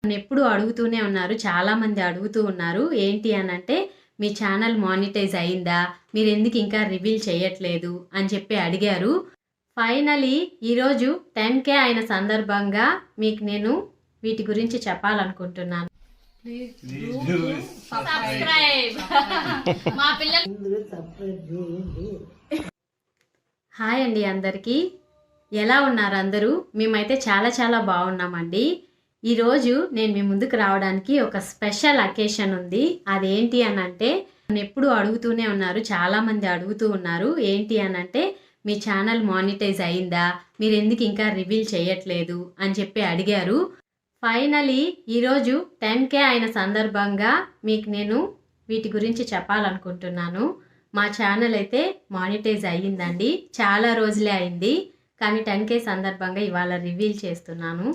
ఎప్పుడు అడుగుతూనే ఉన్నారు, చాలామంది అడుగుతూ ఉన్నారు ఏంటి అనంటే మీ ఛానల్ మానిటైజ్ అయిందా, మీరు ఎందుకు ఇంకా రివీల్ చేయట్లేదు అని చెప్పి అడిగారు. ఫైనలీ ఈరోజు 10K అయిన సందర్భంగా మీకు నేను వీటి గురించి చెప్పాలనుకుంటున్నాను. హాయ్ అండి అందరికీ, ఎలా ఉన్నారు అందరూ? మేమైతే చాలా చాలా బాగున్నామండి. ఈరోజు నేను మీ ముందుకు రావడానికి ఒక స్పెషల్ అకేషన్ ఉంది. అదేంటి అనంటే ఎప్పుడు అడుగుతూనే ఉన్నారు, చాలామంది అడుగుతూ ఉన్నారు ఏంటి అనంటే మీ ఛానల్ మానిటైజ్ అయిందా, మీరు ఎందుకు ఇంకా రివీల్ చేయట్లేదు అని చెప్పి అడిగారు. ఫైనలీ ఈరోజు 10K అయిన సందర్భంగా మీకు నేను వీటి గురించి చెప్పాలనుకుంటున్నాను. మా ఛానల్ అయితే మానిటైజ్ అయ్యిందండి, చాలా రోజులే అయింది, కానీ 10K సందర్భంగా ఇవాళ రివీల్ చేస్తున్నాను.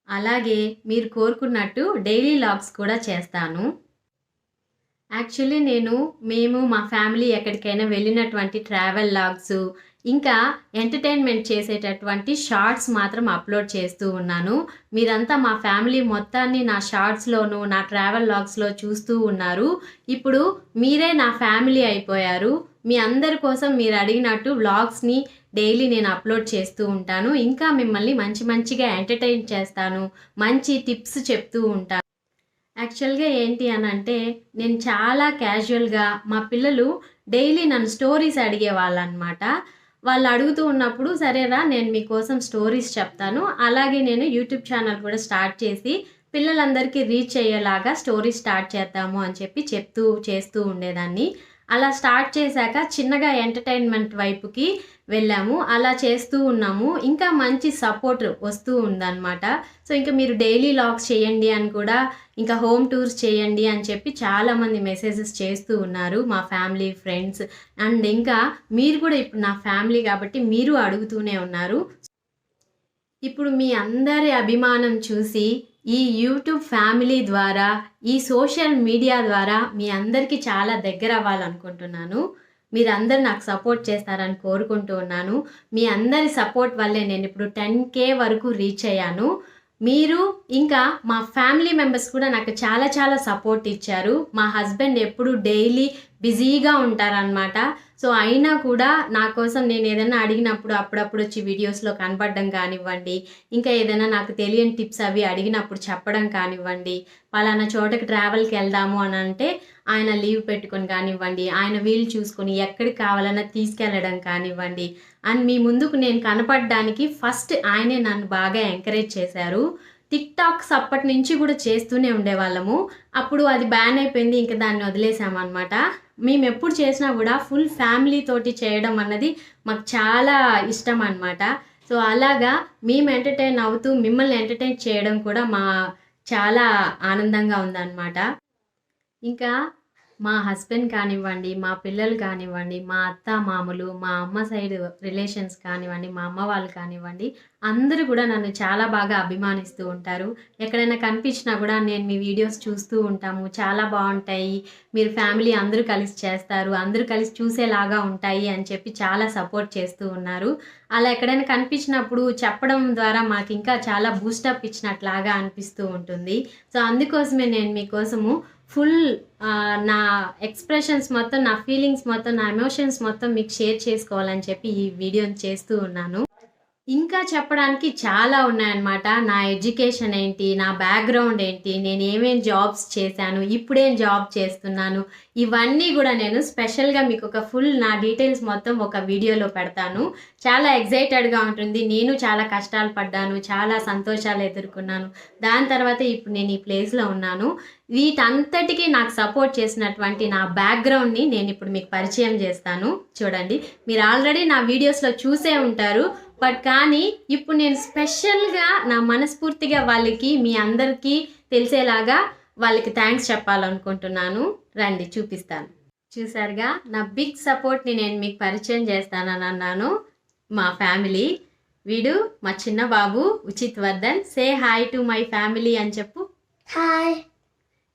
అలాగే మీరు కోరుకున్నట్టు డైలీ వ్లాగ్స్ కూడా చేస్తాను. యాక్చువల్లీ మేము మా ఫ్యామిలీ ఎక్కడికైనా వెళ్ళినటువంటి ట్రావెల్ వ్లాగ్స్, ఇంకా ఎంటర్టైన్మెంట్ చేసేటటువంటి షార్ట్స్ మాత్రం అప్లోడ్ చేస్తూ ఉన్నాను. మీరంతా మా ఫ్యామిలీ మొత్తాన్ని నా షార్ట్స్లోను నా ట్రావెల్ వ్లాగ్స్లో చూస్తూ ఉన్నారు. ఇప్పుడు మీరే నా ఫ్యామిలీ అయిపోయారు. మీ అందరి కోసం మీరు అడిగినట్టు వ్లాగ్స్ని డైలీ నేను అప్లోడ్ చేస్తూ ఉంటాను. ఇంకా మిమ్మల్ని మంచిగా ఎంటర్టైన్ చేస్తాను, మంచి టిప్స్ చెప్తూ ఉంటాను. యాక్చువల్గా ఏంటి అనంటే నేను చాలా క్యాజువల్గా, మా పిల్లలు డైలీ నన్ను స్టోరీస్ అడిగేవాళ్ళు అనమాట. వాళ్ళు అడుగుతూ ఉన్నప్పుడు సరేరా నేను మీకోసం స్టోరీస్ చెప్తాను, అలాగే నేను యూట్యూబ్ ఛానల్ కూడా స్టార్ట్ చేసి పిల్లలందరికీ రీచ్ అయ్యేలాగా స్టోరీస్ స్టార్ట్ చేద్దాము అని చెప్పి చేస్తూ ఉండేదాన్ని. అలా స్టార్ట్ చేశాక చిన్నగా ఎంటర్టైన్మెంట్ వైపుకి వెళ్ళాము. అలా చేస్తూ ఉన్నాము, ఇంకా మంచి సపోర్ట్ వస్తూ ఉందన్నమాట. సో ఇంకా మీరు డైలీ వ్లాగ్స్ చేయండి అని కూడా, ఇంకా హోమ్ టూర్స్ చేయండి అని చెప్పి చాలామంది మెసేజెస్ చేస్తూ ఉన్నారు మా ఫ్యామిలీ ఫ్రెండ్స్. అండ్ ఇంకా మీరు కూడా ఇప్పుడు నా ఫ్యామిలీ కాబట్టి మీరు అడుగుతూనే ఉన్నారు. ఇప్పుడు మీ అందరి అభిమానం చూసి ఈ యూట్యూబ్ ఫ్యామిలీ ద్వారా, ఈ సోషల్ మీడియా ద్వారా మీ అందరికీ చాలా దగ్గర అవ్వాలనుకుంటున్నాను. మీరందరూ నాకు సపోర్ట్ చేస్తారని కోరుకుంటూ ఉన్నాను. మీ అందరి సపోర్ట్ వల్లే నేను ఇప్పుడు 10K వరకు రీచ్ అయ్యాను. మీరు ఇంకా మా ఫ్యామిలీ మెంబర్స్ కూడా నాకు చాలా చాలా సపోర్ట్ ఇచ్చారు. మా హస్బెండ్ ఎప్పుడు డైలీ బిజీగా ఉంటారనమాట. సో అయినా కూడా నా కోసం నేను ఏదైనా అడిగినప్పుడు అప్పుడప్పుడు వచ్చి వీడియోస్లో కనపడడం కానివ్వండి, ఇంకా ఏదైనా నాకు తెలియని టిప్స్ అవి అడిగినప్పుడు చెప్పడం కానివ్వండి, పలానా చోటకి ట్రావెల్కి వెళ్దాము అని అంటే ఆయన లీవ్ పెట్టుకొని కానివ్వండి, ఆయన వీలు చూసుకొని ఎక్కడికి కావాలన్నా తీసుకెళ్ళడం కానివ్వండి. అండ్ మీ ముందుకు నేను కనపడడానికి ఫస్ట్ ఆయనే నన్ను బాగా ఎంకరేజ్ చేశారు. టిక్టాక్స్ అప్పటి నుంచి కూడా చేస్తూనే ఉండేవాళ్ళము. అప్పుడు అది బ్యాన్ అయిపోయింది, ఇంకా దాన్ని వదిలేసామన్నమాట. మేము ఎప్పుడు చేసినా కూడా ఫుల్ ఫ్యామిలీ తోటి చేయడం అన్నది మాకు చాలా ఇష్టం అన్నమాట. సో అలాగా మేము ఎంటర్టైన్ అవుతూ మిమ్మల్ని ఎంటర్టైన్ చేయడం కూడా చాలా ఆనందంగా ఉందన్నమాట. ఇంకా మా హస్బెండ్ కానివ్వండి, మా పిల్లలు కానివ్వండి, మా అత్త మామలు, మా అమ్మ సైడ్ రిలేషన్స్ కానివ్వండి, మా అమ్మ వాళ్ళు కానివ్వండి, అందరూ కూడా నన్ను చాలా బాగా అభిమానిస్తూ ఉంటారు. ఎక్కడైనా కనిపించినా కూడా నేను మీ వీడియోస్ చూస్తూ ఉంటాము, చాలా బాగుంటాయి, మీరు ఫ్యామిలీ అందరూ కలిసి చేస్తారు, అందరూ కలిసి చూసేలాగా ఉంటాయి అని చెప్పి చాలా సపోర్ట్ చేస్తూ ఉన్నారు. అలా ఎక్కడైనా కనిపించినప్పుడు చెప్పడం ద్వారా మాకు ఇంకా చాలా బూస్టప్ ఇచ్చినట్లాగా అనిపిస్తూ ఉంటుంది. సో అందుకోసమే నేను మీకోసము ఫుల్ నా ఎక్స్ప్రెషన్స్ మొత్తం, నా ఫీలింగ్స్ మొత్తం, నా ఎమోషన్స్ మొత్తం మీకు షేర్ చేసుకోవాలని చెప్పి ఈ వీడియోని చేస్తూ ఉన్నాను. ఇంకా చెప్పడానికి చాలా ఉన్నాయన్నమాట. నా ఎడ్యుకేషన్ ఏంటి, నా బ్యాక్గ్రౌండ్ ఏంటి, నేను ఏమేమి జాబ్స్ చేశాను, ఇప్పుడేం జాబ్ చేస్తున్నాను, ఇవన్నీ కూడా నేను స్పెషల్గా మీకు ఒక ఫుల్ నా డీటెయిల్స్ మొత్తం ఒక వీడియోలో పెడతాను. చాలా ఎగ్జైటెడ్గా ఉంటుంది. నేను చాలా కష్టాలు పడ్డాను, చాలా సంతోషాలు ఎదుర్కొన్నాను. దాని తర్వాత ఇప్పుడు నేను ఈ ప్లేస్లో ఉన్నాను. వీటంతటికీ నాకు సపోర్ట్ చేసినటువంటి నా బ్యాక్గ్రౌండ్ని నేను ఇప్పుడు మీకు పరిచయం చేస్తాను. చూడండి, మీరు ఆల్రెడీ నా వీడియోస్లో చూసే ఉంటారు, బట్ కానీ ఇప్పుడు నేను స్పెషల్గా నా మనస్ఫూర్తిగా వాళ్ళకి, మీ అందరికీ తెలిసేలాగా వాళ్ళకి థ్యాంక్స్ చెప్పాలనుకుంటున్నాను. రండి చూపిస్తాను. చూసారుగా, నా బిగ్ సపోర్ట్ని నేను మీకు పరిచయం చేస్తానని అన్నాను. మా ఫ్యామిలీ, వీడు మా చిన్న బాబు Uchit Vardhan. Say hi to my family అని చెప్పు. హాయ్.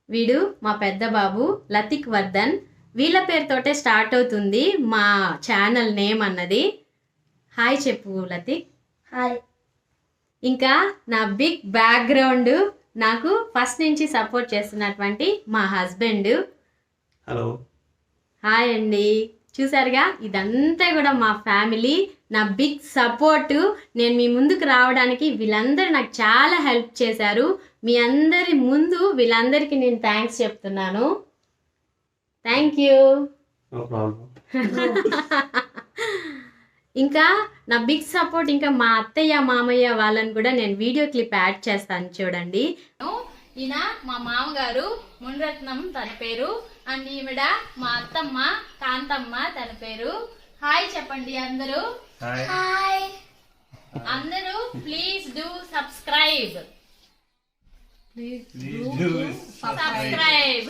వీడు మా పెద్ద బాబు లతిక్ వర్ధన్. వీళ్ళ పేరుతోటే స్టార్ట్ అవుతుంది మా ఛానల్ నేమ్ అన్నది. హాయ్ చెప్పు లతిక్. హాయ్. ఇంకా నా బిగ్ బ్యాక్గ్రౌండ్, నాకు ఫస్ట్ నుంచి సపోర్ట్ చేస్తున్నటువంటి మా హస్బెండ్. హలో, హాయ్ అండి. చూసారుగా, ఇదంతా కూడా మా ఫ్యామిలీ, నా బిగ్ సపోర్ట్. నేను మీ ముందుకు రావడానికి వీళ్ళందరూ నాకు చాలా హెల్ప్ చేశారు. మీ అందరి ముందు వీళ్ళందరికీ నేను థ్యాంక్స్ చెప్తున్నాను. Thank you. No problem. ఇంకా నా బిగ్ సపోర్ట్ ఇంకా మా అత్తయ్య మామయ్య వాళ్ళని కూడా నేను వీడియో క్లిప్ యాడ్ చేస్తాను చూడండి. ఈయన మా మామగారు మునిరత్నం తన పేరు, అండ్ ఈవిడ మా అత్తమ్మ కాంతమ్మ తన పేరు. హాయ్ చెప్పండి అందరూ. హాయ్ అందరూ. Please do subscribe. సబ్స్క్రైబ్.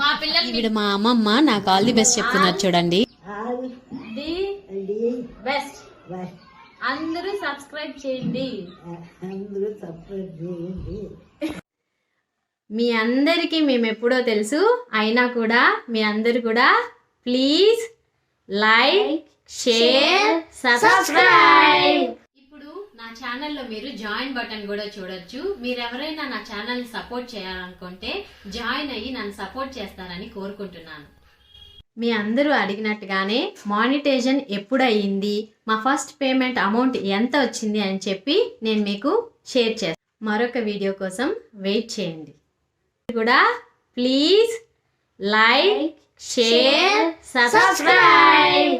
మా పిల్లలు ఈవిడ మా అమ్మమ్మ నాకు ఆల్ ది బెస్ట్ చెప్తున్నారు చూడండి. బెస్ట్. అందరూ సబ్స్క్రైబ్ చేయండి. మీ అందరికీ మేము ఎప్పుడో తెలుసు, అయినా కూడా మీ అందరు కూడా ప్లీజ్ లైక్, షేర్, సబ్స్క్రైబ్. ఇప్పుడు నా ఛానల్లో మీరు జాయిన్ బటన్ కూడా చూడొచ్చు. మీరు ఎవరైనా నా ఛానల్ని సపోర్ట్ చేయాలనుకుంటే జాయిన్ అయ్యి నన్ను సపోర్ట్ చేస్తారని కోరుకుంటున్నాను. మీ అందరూ అడిగినట్టుగానే మానిటైజేషన్ ఎప్పుడు అయ్యింది, మా ఫస్ట్ పేమెంట్ అమౌంట్ ఎంత వచ్చింది అని చెప్పి నేను మీకు షేర్ చేస్తాను. మరొక వీడియో కోసం వెయిట్ చేయండి. కూడా ప్లీజ్ లైక్, షేర్, సబ్స్క్రైబ్.